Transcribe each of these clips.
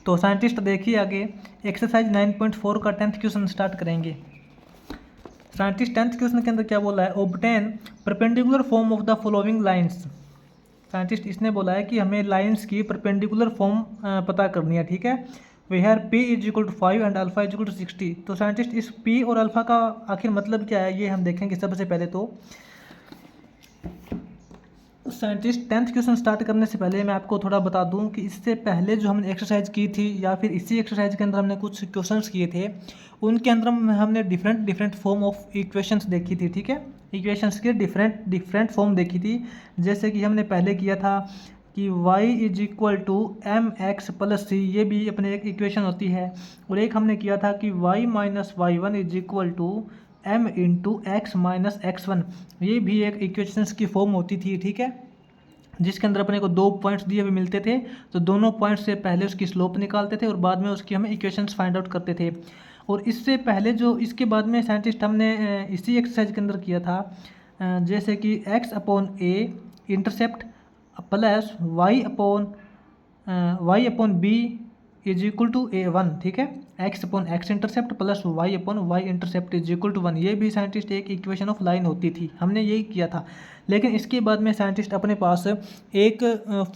तो साइंटिस्ट देखिए आगे एक्सरसाइज 9.4 का 10th क्वेश्चन स्टार्ट करेंगे। साइंटिस्ट 10th क्वेश्चन के अंदर क्या बोला है, obtain perpendicular form of the following lines. Scientist इसने बोला है कि हमें लाइंस की परपेंडिकुलर फॉर्म पता करनी है, ठीक है। Where p is equal to 5 and alpha is equal to 60। तो साइंटिस्ट इस p और अल्फा का आखिर मतलब क्या है ये हम देखेंगे। सबसे पहले तो साइंटिस्ट 10th क्वेश्चन स्टार्ट करने से पहले मैं आपको थोड़ा बता दूं कि इससे पहले जो हमने एक्सरसाइज की थी या फिर इसी एक्सरसाइज के अंदर हमने कुछ क्वेश्चंस किए थे, उनके अंदर हमने डिफरेंट फॉर्म ऑफ इक्वेशंस देखी थी, ठीक है। इक्वेशंस के डिफरेंट फॉर्म देखी थी। जैसे कि हमने पहले किया था कि y is equal to M X plus C, ये भी अपने एक इक्वेशन होती है। और एक हमने किया था कि y minus y one is equal to m into x minus x one, ये भी एक इक्वेशंस की फॉर्म होती थी, ठीक है। जिसके अंदर अपने को दो पॉइंट्स दिए हुए मिलते थे, तो दोनों पॉइंट्स से पहले उसकी स्लोप निकालते थे और बाद में उसकी हम इक्वेशंस फाइंड आउट करते थे। और इससे पहले जो इसके बाद में साइंटिस्ट हमने इसी एक्सरसाइज के अंदर किया था, जैसे कि x upon a intercept plus y upon b is equal to a1, ठीक है। x upon x intercept plus y upon y intercept is equal to 1, ये भी साइंटिस्ट एक इक्वेशन ऑफ लाइन होती थी, हमने यही किया था। लेकिन इसके बाद में साइंटिस्ट अपने पास एक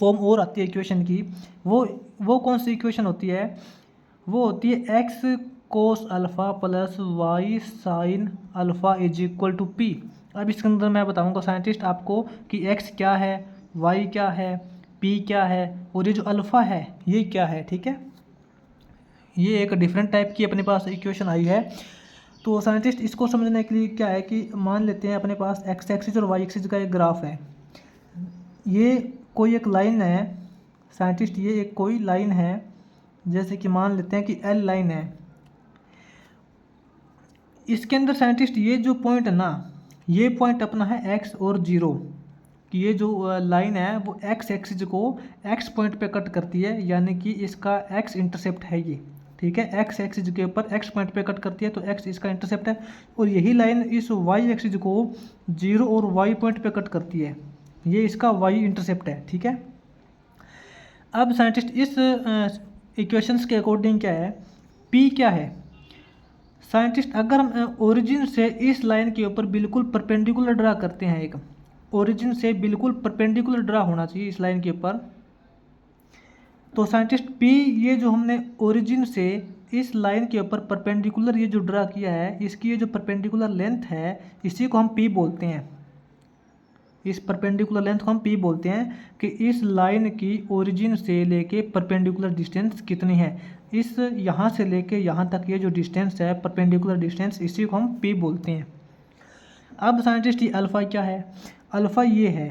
फॉर्म और आती है इक्वेशन की। वो कौन सी इक्वेशन होती है, वो होती है x cos alpha plus y sine alpha is equal to p. अब इसके अंदर मैं बताऊंगा साइंटिस्ट आपको कि x क्या है, y क्या है, p क्या है और ये जो अल्फ़ा है ये क्या है, ठीक है। ये एक डिफरेंट टाइप की अपने पास इक्वेशन आई है। तो साइंटिस्ट इसको समझने के लिए क्या है कि मान लेते हैं अपने पास एक्स एक्सिस और वाई एक्सिस का एक ग्राफ है। ये कोई एक लाइन है साइंटिस्ट, ये एक कोई लाइन है, जैसे कि मान लेते हैं कि एल लाइन है। इसके अंदर साइंटिस्ट ये जो पॉइंट है ना, ये पॉइंट अपना है एक्स और जीरो, कि ये जो लाइन है वो एक्स एक्सिस को एक्स पॉइंट पे कट करती है, यानी कि इसका एक्स इंटरसेप्ट है ये, ठीक है। एक्स एक्सिस के ऊपर एक्स पॉइंट पे कट करती है तो एक्स इसका इंटरसेप्ट है। और यही लाइन इस वाई एक्सिस को जीरो और वाई पॉइंट पे कट करती है, ये इसका वाई इंटरसेप्ट है, ठीक है। अब साइंटिस्ट इस इक्वेशंस के अकॉर्डिंग क्या है, पी क्या है। साइंटिस्ट अगर हम ओरिजिन से इस लाइन के ऊपर बिल्कुल परपेंडिकुलर ड्रा करते हैं, एक ओरिजिन से बिल्कुल परपेंडिकुलर ड्रा होना चाहिए इस लाइन के ऊपर, तो साइंटिस्ट P ये जो हमने ओरिजिन से इस लाइन के ऊपर परपेंडिकुलर ये जो ड्रा किया है, इसकी ये जो परपेंडिकुलर लेंथ है इसी को हम P बोलते हैं। इस परपेंडिकुलर लेंथ को हम P बोलते हैं कि इस लाइन की ओरिजिन से लेके परपेंडिकुलर डिस्टेंस कितनी है। इस यहाँ से लेके यहाँ तक ये जो डिस्टेंस है परपेंडिकुलर डिस्टेंस, इसी को हम P बोलते हैं। अब साइंटिस्ट ये अल्फ़ा क्या है, अल्फ़ा ये है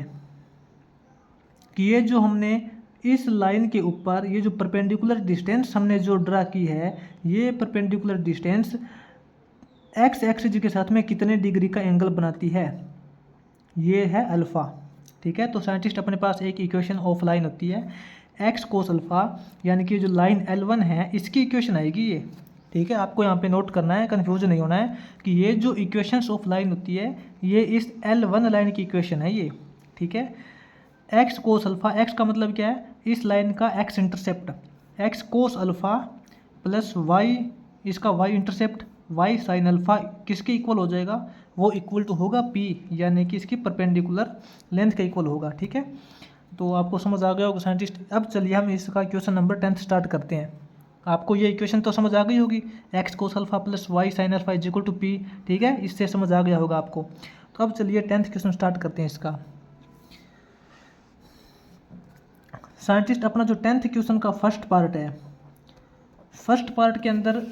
कि ये जो हमने इस लाइन के ऊपर ये जो परपेंडिकुलर डिस्टेंस हमने जो ड्रा की है, ये परपेंडिकुलर डिस्टेंस एक्स एक्सिस के साथ में कितने डिग्री का एंगल बनाती है, ये है अल्फ़ा, ठीक है। तो साइंटिस्ट अपने पास एक इक्वेशन ऑफ लाइन होती है एक्स कोस अल्फ़ा, यानी कि जो लाइन L1 है इसकी इक्वेशन आएगी ये, ठीक है। आपको यहाँ पे नोट करना है, कन्फ्यूज नहीं होना है कि ये जो इक्वेशंस ऑफ लाइन होती है ये इस L1 लाइन की इक्वेशन है ये, ठीक है। एक्स कोस अल्फ़ा, एक्स का मतलब क्या है, इस लाइन का X intercept, X cos alpha plus Y इसका Y intercept, Y sine alpha किसके इक्वल हो जाएगा, वो इक्वल टू होगा पी, यानी कि इसकी परपेंडिकुलर लेंथ का इक्वल होगा, ठीक है। तो आपको समझ आ गया होगा साइंटिस्ट। अब चलिए हम इसका क्वेश्चन नंबर 10 स्टार्ट करते हैं। आपको ये इक्वेशन तो समझ आ गई होगी, x cos alpha plus y sine alpha is equal to p, ठीक है, इससे समझ आ गया होगा आपको। तो अब चलिए 10th क्वेश्चन स्टार्ट करते हैं इसका। साइंटिस्ट अपना जो 10th क्वेश्चन का फर्स्ट पार्ट है, फर्स्ट पार्ट के अंदर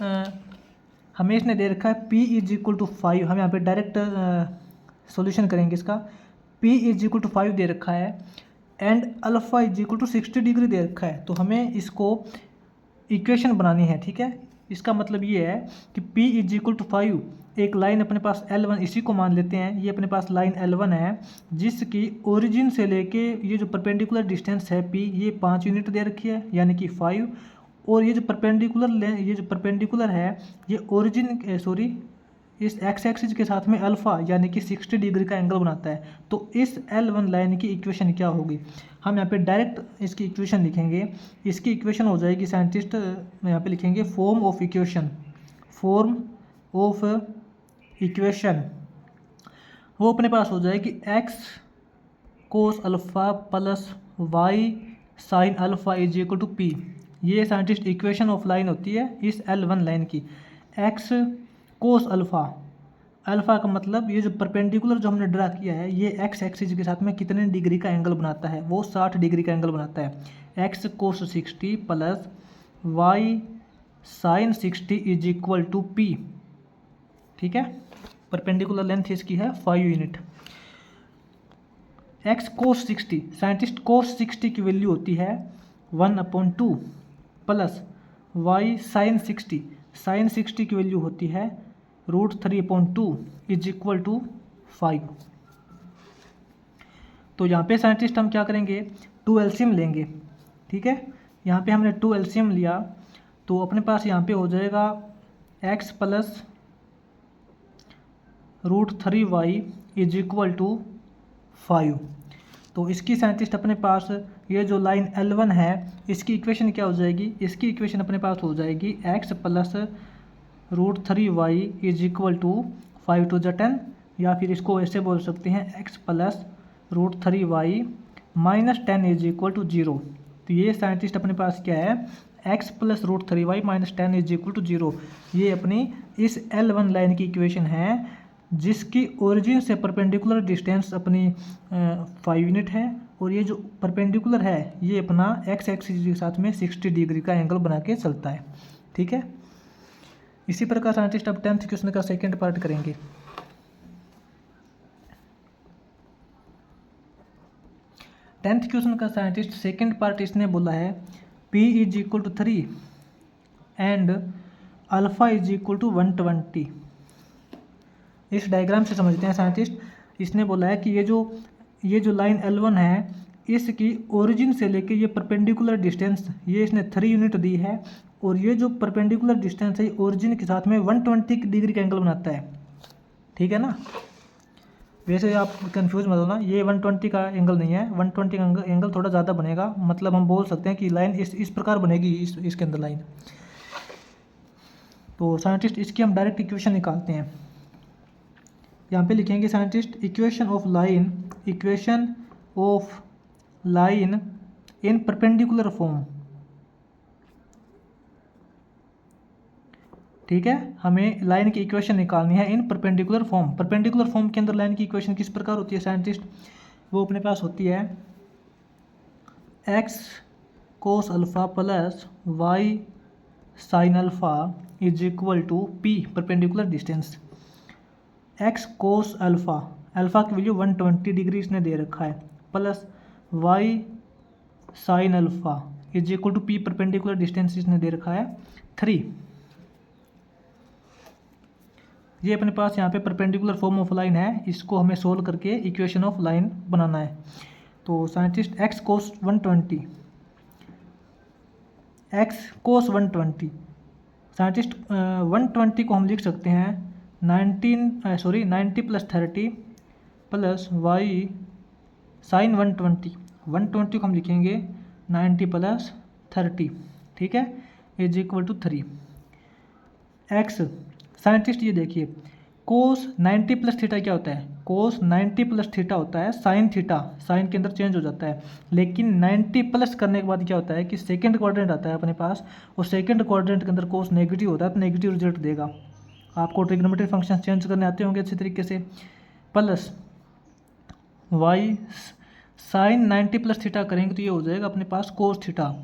हमें इसने दे रखा है P इज इक्वल टू 5। हम यहाँ पे डायरेक्ट सॉल्यूशन करेंगे इसका। P इज इक्वल टू 5 दे रखा है and alpha is equal to 60 degree दे रखा है। तो हमें इसको इक्वेशन बनानी है, ठीक है। इसका मतलब ये है कि P इज इक्वल टू 5, एक लाइन अपने पास L1, इसी को मान लेते हैं, ये अपने पास लाइन L1 है जिसकी ओरिजिन से लेके ये जो परपेंडिकुलर डिस्टेंस है P, ये 5 यूनिट दे रखी है, यानी कि 5। और ये जो परपेंडिकुलर है ये ओरिजिन इस एक्स एक्सिस के साथ में अल्फ़ा यानी कि 60 डिग्री का एंगल बनाता है। तो इस L1 लाइन की इक्वेशन क्या होगी? हम यहाँ पे डायरेक्ट इसकी इक्वेशन लिखेंगे। इसकी इक्वेशन हो जाएगी साइंटिस्ट यहाँ पे लिखेंगे फॉर्म ऑफ इक्वेशन वो अपने पास हो जाएगी x cos alpha plus y sine alpha is equal to p. ये साइंटिस्ट इक्वेशन ऑफ लाइन होती है इस L1 लाइन की। x कोस अल्फ़ा का मतलब ये जो परपेंडिकुलर जो हमने ड्रा किया है ये x एक्सिस के साथ में कितने डिग्री का एंगल बनाता है? वो 60 डिग्री का एंगल बनाता है। x cos 60 plus y sine 60 is equal to p. ठीक है, परपेंडिकुलर लेंथ इसकी है 5 unit. x cos 60 scientist cos 60 की वैल्यू होती है 1/2 प्लस y साइन 60 की वैल्यू होती है √3/2 इज इक्वल टू 5। तो यहाँ पे साइंटिस्ट हम क्या करेंगे? 2 एलसीएम लेंगे। ठीक है, यहाँ पे हमने 2 एलसीएम लिया तो अपने पास यहाँ पे हो जाएगा x plus √3y is equal to 5। तो इसकी साइंटिस्ट अपने पास ये जो लाइन L1 है इसकी इक्वेशन क्या हो जाएगी? इसकी इक्वेशन अपने पास हो जाएगी x plus √3y is equal to 5 to the 10, या फिर इसको ऐसे बोल सकते हैं x plus √3y minus 10 is equal to 0। तो ये साइंटिस्ट अपने पास क्या है? x plus √3y minus 10 is equal to 0। ये अपनी इस L1 लाइन की इक्वेशन है जिसकी ओरिजिन से परपेंडिकुलर डिस्टेंस अपनी 5 यूनिट है, और ये जो परपेंडिकुलर है ये अपना x एक्सिस के साथ में 60 डिग्री का एंगल बना के चलता है। ठीक है, इसी प्रकार साइंटिस्ट अब 10th क्वेश्चन का सेकेंड पार्ट करेंगे। 10th क्वेश्चन का साइंटिस्ट सेकेंड पार्ट इसने बोला है p is equal to 3 and alpha is equal to 120। इस डायग्राम से समझते हैं साइंटिस्ट। इसने बोला है कि ये जो लाइन L1 है इसकी ओरिजिन से लेके ये परपेंडिकुलर डिस्टेंस ये इसने 3 यूनिट दी है, और ये जो परपेंडिकुलर डिस्टेंस है ओरिजिन के साथ में 120 डिग्री का एंगल बनाता है। ठीक है ना, वैसे आप कंफ्यूज मत होना, ये 120 का एंगल नहीं है, 120 का एंगल थोड़ा ज़्यादा बनेगा। मतलब हम बोल सकते हैं कि लाइन इस प्रकार बनेगी इसके अंदर लाइन। तो साइंटिस्ट इसकी हम डायरेक्ट इक्वेशन निकालते हैं। यहाँ पे लिखेंगे scientist equation of line in perpendicular form. ठीक है, हमें लाइन की इक्वेशन निकालनी है इन परपेंडिकुलर फॉर्म। परपेंडिकुलर फॉर्म के अंदर लाइन की इक्वेशन किस प्रकार होती है साइंटिस्ट? वो अपने पास होती है x cos alpha plus y sine alpha is equal to p perpendicular distance. x cos alpha की वैल्यू 120 डिग्री इसने दे रखा है, plus y sine alpha is equal to p perpendicular distance इसने दे रखा है 3। ये अपने पास यहाँ पे परपेंडिकुलर फॉर्म ऑफ लाइन है, इसको हमें सोल्व करके इक्वेशन ऑफ लाइन बनाना है। तो साइंटिस्ट x कोस 120 साइंटिस्ट 120 को हम लिख सकते हैं 90 प्लस 30 प्लस y साइन 120 को हम लिखेंगे 90 प्लस 30। ठीक है, is equal to 3 x। Scientist ये देखिए कोस 90 प्लस थीटा क्या होता है? कोस 90 प्लस थीटा होता है साइन थीटा, साइन के अंदर चेंज हो जाता है। लेकिन 90 प्लस करने के बाद क्या होता है कि सेकंड क्वाड्रेंट आता है अपने पास, और सेकंड क्वाड्रेंट के अंदर कोस नेगेटिव होता है तो नेगेटिव रिजल्ट देगा। आपको ट्रिग्नोमेट्री फंक्शन चेंज करने आते होंगे अच्छे तरीके से। Plus y sine 90 plus theta करेंगे तो ये हो जाएगा अपने पास कोस थीटा।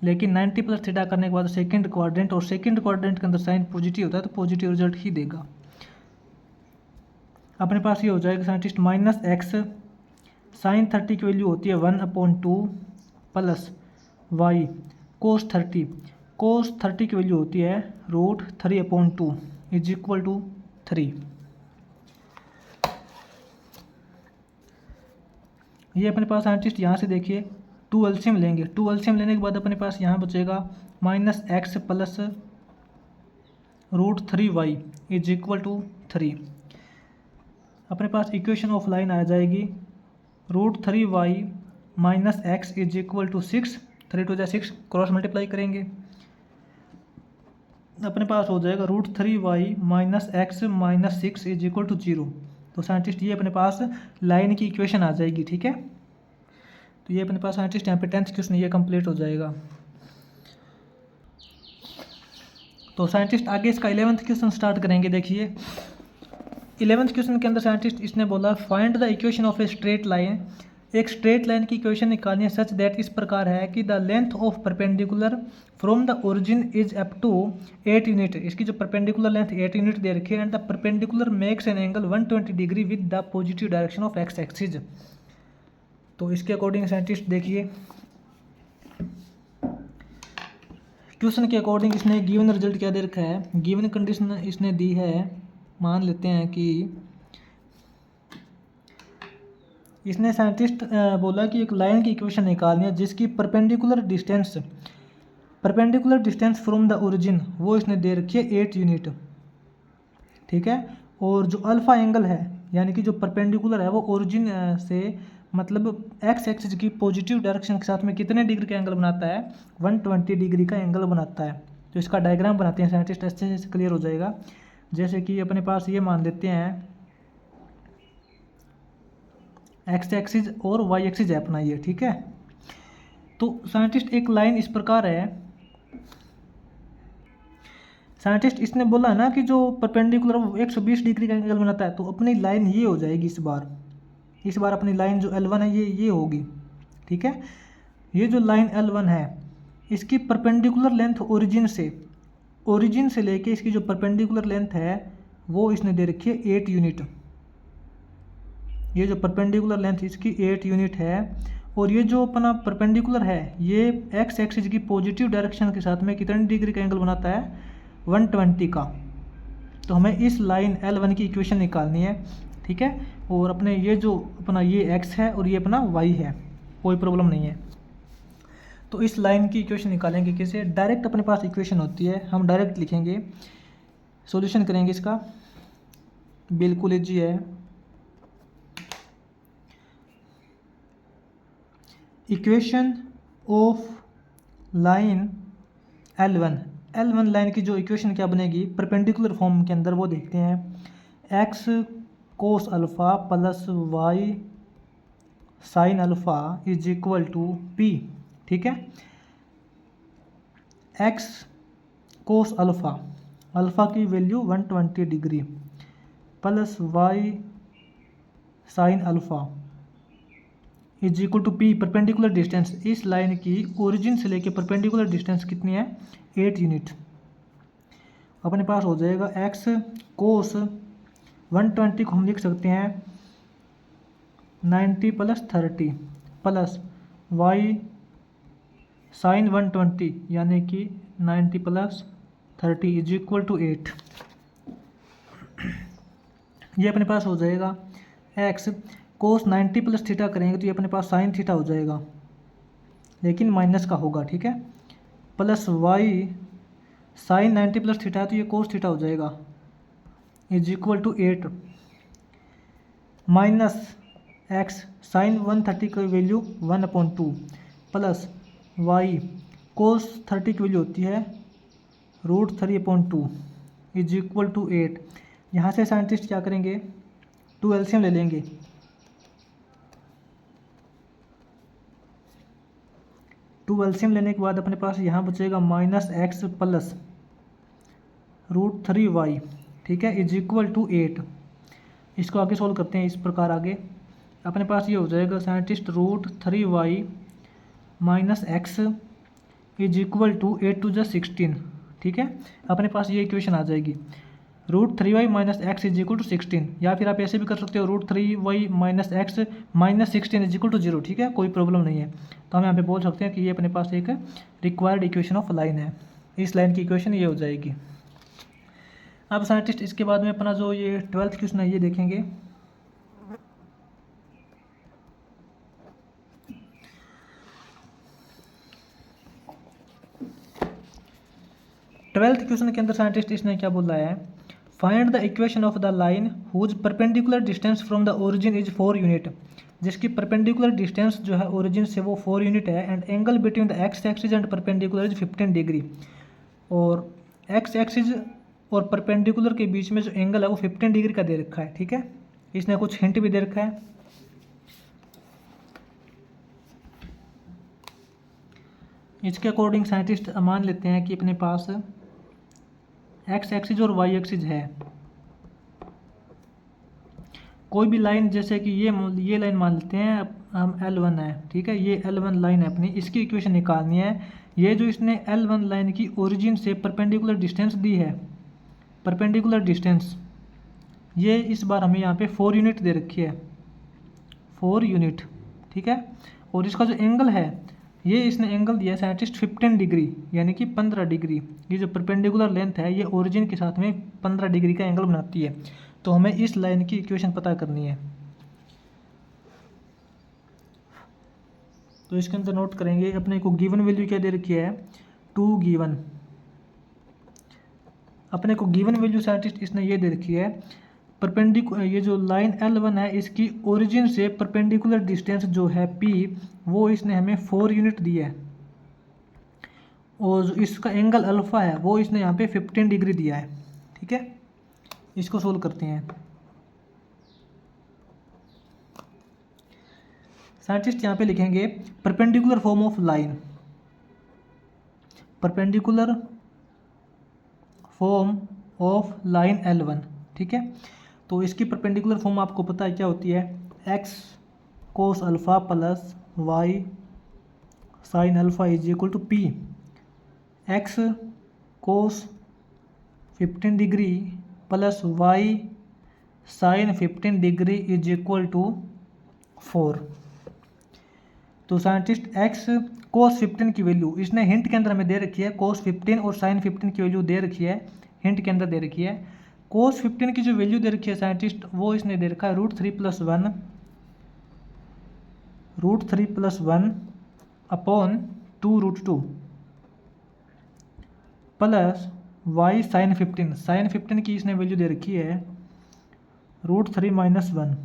लेकिन 90 प्लस थीटा करने के बाद सेकंड क्वाड्रेंट, और सेकंड क्वाड्रेंट के अंदर साइन पॉजिटिव होता है तो पॉजिटिव रिजल्ट ही देगा। अपने पास ये हो जाएगा साइंटिस्ट माइनस एक्स साइन 30 की वैल्यू होती है 1/2 प्लस वाई कोस 30 की वैल्यू होती है √3/2 इज इक्वल टू 3। ये अपने पास साइंटिस्ट यहाँ से देखिए 2 एलसीएम लेंगे। 2 एलसीएम लेने के बाद अपने पास यहाँ बचेगा minus x plus √3y is equal to 3। अपने पास इक्वेशन ऑफ लाइन आ जाएगी √3y minus x is equal to 6, 3 to 6 cross multiply करेंगे, अपने पास हो जाएगा √3y minus x minus 6 is equal to 0। तो साइंटिस्ट ये अपने पास लाइन की इक्वेशन आ जाएगी, ठीक है। तो ये अपने पास साइंटिस्ट यहाँ पे 10th क्वेश्चन ये कंप्लीट हो जाएगा। तो साइंटिस्ट आगे इसका 11th क्वेश्चन स्टार्ट करेंगे। देखिए 11th क्वेश्चन के अंदर साइंटिस्ट इसने बोला find the equation of a straight line. एक स्ट्रेट लाइन की इक्वेशन निकालनी है सच दैट इस प्रकार है कि the length of perpendicular from the origin is up to 8 unit. इसकी जो परपेंडिकुलर लेंथ 8 यूनिट दे रखी है and the perpendicular makes an angle 120 degree with the positive direction of x axis. तो इसके अकॉर्डिंग साइंटिस्ट देखिए क्वेश्चन के according इसने गिवन रिजल्ट क्या दे रखा है, गिवन कंडीशन इसने दी है। मान लेते हैं कि इसने साइंटिस्ट बोला कि एक लाइन की इक्वेशन निकालनी है जिसकी perpendicular distance from the origin वो इसने दे रखी है 8 यूनिट, ठीक है। और जो अल्फा एंगल है यानी कि जो परपेंडिकुलर है वो ओरिजिन से मतलब एक्स एक्सिस की पॉजिटिव डायरेक्शन के साथ में कितने डिग्री का एंगल बनाता है, 120 डिग्री का एंगल बनाता है। तो इसका डायग्राम बनाते हैं साइंटिस्ट, अच्छे से क्लियर हो जाएगा। जैसे कि अपने पास ये मान लेते हैं एक्स एक्सिस और वाई एक्सिस है अपना ये, ठीक है। तो साइंटिस्ट एक लाइन इस प्रकार है, साइंटिस्ट इसने बोला है ना कि जो परपेंडिकुलर 120 डिग्री का एंगल बनाता है। तो अपनी लाइन ये हो जाएगी इस बार अपनी लाइन जो L1 है ये होगी, ठीक है। ये जो लाइन L1 है इसकी परपेंडिकुलर लेंथ ओरिजिन से लेके इसकी जो परपेंडिकुलर लेंथ है वो इसने दे रखी है 8 यूनिट। ये जो परपेंडिकुलर लेंथ इसकी 8 यूनिट है और ये जो अपना परपेंडिकुलर है ये एक्स एक्सिस की पॉजिटिव डायरेक्शन के साथ में कितने डिग्री का एंगल बनाता है, 120 का। तो हमें इस लाइन L1 की इक्वेशन निकालनी है, ठीक है। और अपने ये जो अपना ये x है और ये अपना y है, कोई प्रॉब्लम नहीं है। तो इस लाइन की इक्वेशन निकालेंगे कैसे, डायरेक्ट अपने पास इक्वेशन होती है, हम डायरेक्ट लिखेंगे, सॉल्यूशन करेंगे इसका, बिल्कुल इजी है। Equation of line L1 line की जो इक्वेशन क्या बनेगी परपेंडिकुलर फॉर्म के अंदर वो देखते हैं, x cos alpha plus y sine alpha is equal to p, ठीक है। x कोस अल्फ़ा की value 120 degree plus y sine alpha is equal to p, perpendicular distance इस लाइन की ओरिजिन से लेके परपेंडिकुलर डिस्टेंस कितनी है, 8 यूनिट। अपने पास हो जाएगा x कोस 120 को हम लिख सकते हैं 90 प्लस 30 प्लस y साइन 120 यानी कि 90 प्लस 30 इज इक्वल टू 8। ये अपने पास हो जाएगा x कोस 90 प्लस थीटा करेंगे तो ये अपने पास साइन थीटा हो जाएगा, लेकिन माइनस का होगा, ठीक है। Plus y sine 90 plus theta है तो ये कोस थीटा हो जाएगा is equal to 8 minus x sine 130 की वैल्यू 1/2 प्लस y कोस 30 की वैल्यू होती है √3/2 इज इक्वल टू 8। यहाँ से साइंटिस्ट क्या करेंगे, 2 एलसीएम ले लेंगे। टू एलसीएम लेने के बाद अपने पास यहाँ बचेगा माइनस एक्स प्लस √3y, ठीक है, इज इक्वल टू 8। इसको आगे सॉल्व करते हैं इस प्रकार। आगे अपने पास ये हो जाएगा scientist √3y minus x is equal to 8 to the 16, ठीक है। अपने पास ये इक्वेशन आ जाएगी √3y minus x is equal to 16, या फिर आप ऐसे भी कर सकते हो √3y minus x minus 16 is equal to 0, ठीक है, कोई प्रॉब्लम नहीं है। तो हम यहाँ पे बोल सकते हैं कि ये अपने पास एक रिक्वायर्ड इक्वेशन ऑफ लाइन है। इस लाइन की इक्वेशन ये हो जाएगी। अब साइंटिस्ट इसके बाद में अपना जो ये 12th क्वेश्चन है ये देखेंगे। 12th क्वेश्चन के अंदर साइंटिस्ट इसने क्या बोला है, find the equation of the line whose perpendicular distance from the origin is 4 unit, जिसकी परपेंडिकुलर डिस्टेंस जो है ओरिजिन से वो 4 यूनिट है, and angle between the x axis and perpendicular is 15 degree, और एक्स एक्सिस और परपेंडिकुलर के बीच में जो एंगल है वो 15 डिग्री का दे रखा है। ठीक है, इसने कुछ हिंट भी दे रखा है। इसके अकॉर्डिंग साइंटिस्ट मान लेते हैं कि अपने पास एक्स एक्सिस और वाई एक्सिस है। कोई भी लाइन, जैसे कि ये लाइन मान लेते हैं हम L1 है, ठीक है, ये L1 लाइन है अपनी, इसकी इक्वेशन निकालनी है। ये जो इसने L1 लाइन की ओरिजिन से परपेंडिकुलर डिस्टेंस दी है, परपेंडिकुलर डिस्टेंस, ये इस बार हमें यहाँ पे 4 यूनिट दे रखी है, 4 यूनिट। ठीक है, और इसका जो एंगल है, ये इसने एंगल दिया है साइंटिस्ट 15 डिग्री, यानी कि 15 डिग्री। ये जो परपेंडिकुलर लेंथ है ये ओरिजिन के साथ में 15 डिग्री का एंगल बनाती है। तो हमें इस लाइन की इक्वेशन पता करनी है। तो इसके अंदर नोट करेंगे, अपने को गिवन वैल्यू क्या दे रखी है, 2 गिवन। अपने को गिवन वैल्यू साइंटिस्ट इसने ये दे रखी है, ये जो लाइन L1 है इसकी ओरिजिन से परपेंडिकुलर डिस्टेंस जो है P, वो इसने हमें 4 यूनिट दी है, और जो इसका एंगल अल्फ़ा है वो इसने यहाँ पे 15 डिग्री दिया है। ठीक है, इसको सोल्व करते हैं। साइंटिस्ट यहाँ पे लिखेंगे perpendicular form of line, perpendicular form of line L1। ठीक है, तो इसकी परपेंडिकुलर फॉर्म आपको पता है क्या होती है, x cos alpha plus y sine alpha is equal to p। x cos 15 degree plus y sine 15 degree is equal to 4। तो साइंटिस्ट x कोस 15 की वैल्यू इसने हिंट के अंदर हमें दे रखी है, कोस 15 और साइन 15 की वैल्यू दे रखी है, हिंट के अंदर दे रखी है। कोस 15 की जो वैल्यू दे रखी है साइंटिस्ट, वो इसने दे रखा है √3 + 1 upon 2√2 plus y sine 15। Sine 15 की इसने वैल्यू दे रखी है √3 - 1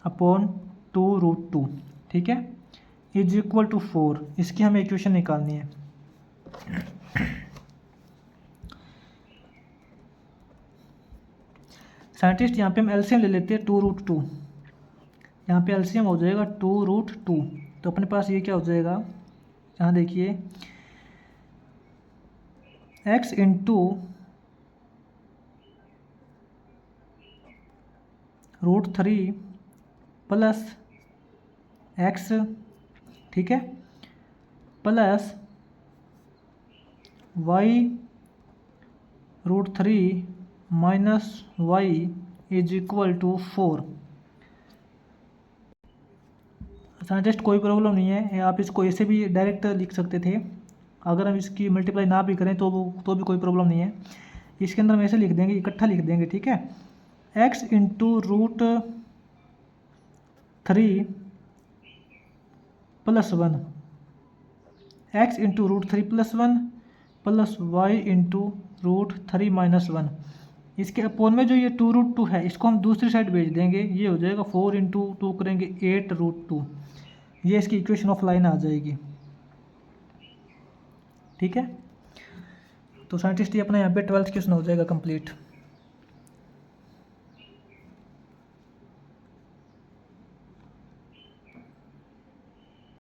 अपॉन 2√2। ठीक है, इज इक्वल टू 4। इसकी हमें इक्वेशन निकालनी है। साइंटिस्ट यहाँ पे हम एलसीएम ले लेते हैं 2√2। यहाँ पे एलसीएम हो जाएगा 2√2। तो अपने पास ये क्या हो जाएगा, यहाँ देखिए x इंटू √3 प्लस x, ठीक है, plus y √3 minus y is equal to 4। Scientist कोई प्रॉब्लम नहीं है, आप इसको ऐसे भी डायरेक्ट लिख सकते थे। अगर हम इसकी मल्टीप्लाई ना भी करें तो भी कोई प्रॉब्लम नहीं है। इसके अंदर हम ऐसे लिख देंगे, इकट्ठा लिख देंगे। ठीक है, x into √3 plus 1, x into √3 plus 1 plus y into √3 minus 1। इसके अपोन में जो ये 2√2 है इसको हम दूसरी साइड भेज देंगे, ये हो जाएगा 4 इंटू 2 करेंगे 8√2। ये इसकी इक्वेशन ऑफ लाइन आ जाएगी। ठीक है, तो साइंटिस्ट ये अपना यहाँ पे 12th क्वेश्चन हो जाएगा कंप्लीट।